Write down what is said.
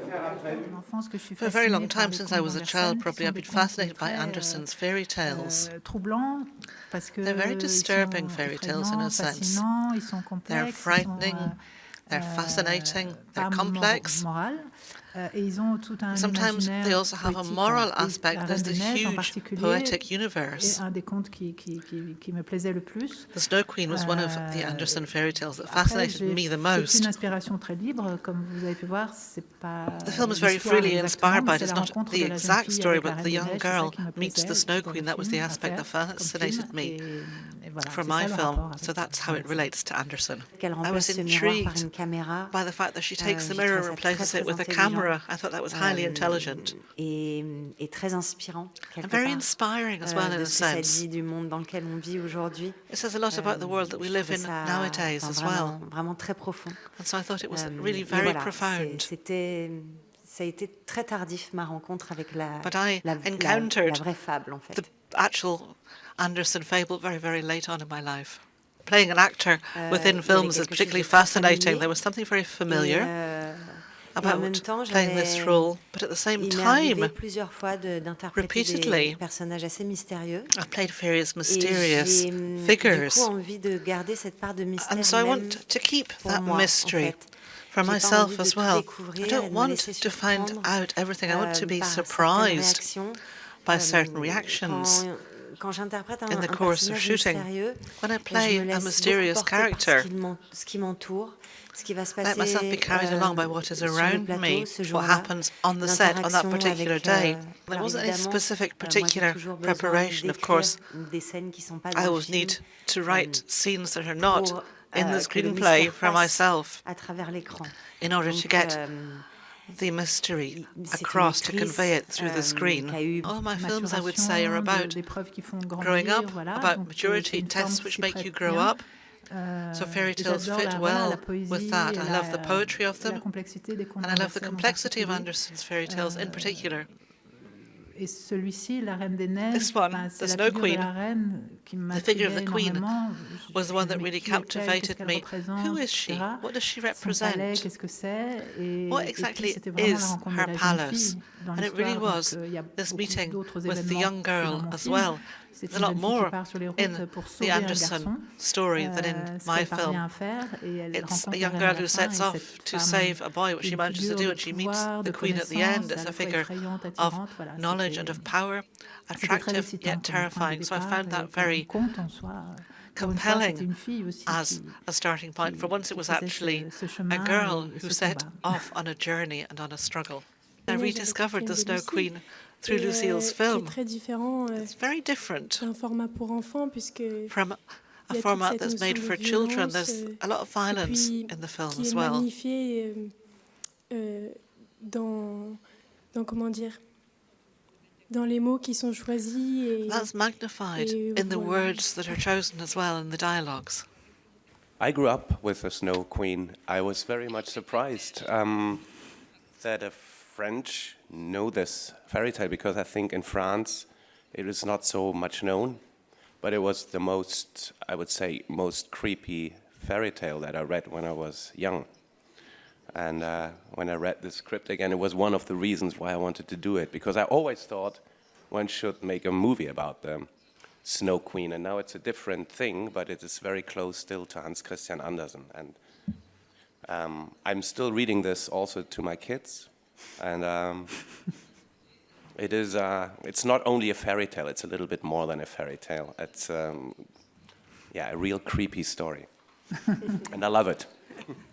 For a very long time, since I was a child, probably I've been fascinated by Andersen's fairy tales. They're very disturbing fairy tales in a sense. They're frightening, they're fascinating, they're complex. Sometimes they also have a moral aspect. There's this huge poetic universe. The Snow Queen was one of the Andersen fairy tales that fascinated me the most. The film is very freely inspired by it. It's not the exact story, but the young girl meets the Snow Queen. That was the aspect that fascinated me for my film. So that's how it relates to Andersen. I was intrigued by the fact that she takes the mirror and replaces it with a camera. I thought that was highly intelligent. And very inspiring as well in a sense. It says a lot about the world that we live in nowadays as well. And so I thought it was really very profound. But I encountered the actual Andersen fable very, very late on in my life. Playing an actor within films is particularly fascinating. There was something very familiar about playing this role, but at the same time, repeatedly, I've played various mysterious figures, and so I want to keep that mystery for myself as well. I don't want to find out everything. I want to be surprised by certain reactions in the course of shooting. When I play a mysterious character, let myself be carried along by what is around me, what happens on the set on that particular day. There wasn't any specific particular preparation. Of course, I always need to write scenes that are not in the screenplay for myself in order to get the mystery across, to convey it through the screen. All my films, I would say, are about growing up, about maturity, tests which make you grow up. So fairy tales fit well with that. I love the poetry of them, and I love the complexity of Andersen's fairy tales in particular. This one, the Snow Queen, the figure of the Queen, was the one that really captivated me. Who is she? What does she represent? What exactly is her palace? And it really was this meeting with the young girl as well. There's a lot more in the Andersen story than in my film. It's a young girl who sets off to save a boy, which she manages to do, and she meets the Queen at the end. It's a figure of knowledge and of power, attractive yet terrifying. So I found that very compelling as a starting point. For once it was actually a girl who set off on a journey and on a struggle. I rediscovered the Snow Queen through Lucile's film. It's very different from a format that's made for children. There's a lot of violence in the film as well. That's magnified in the words that are chosen as well in the dialogues. I grew up with the Snow Queen. I was very much surprised that a French know this fairy tale, because I think in France it is not so much known, but it was the most, I would say, most creepy fairy tale that I read when I was young. And when I read the script again, it was one of the reasons why I wanted to do it, because I always thought one should make a movie about the Snow Queen, and now it's a different thing, but it is very close still to Hans Christian Andersen. And I'm still reading this also to my kids. And it's not only a fairy tale, it's a little bit more than a fairy tale. It's a real creepy story. And I love it.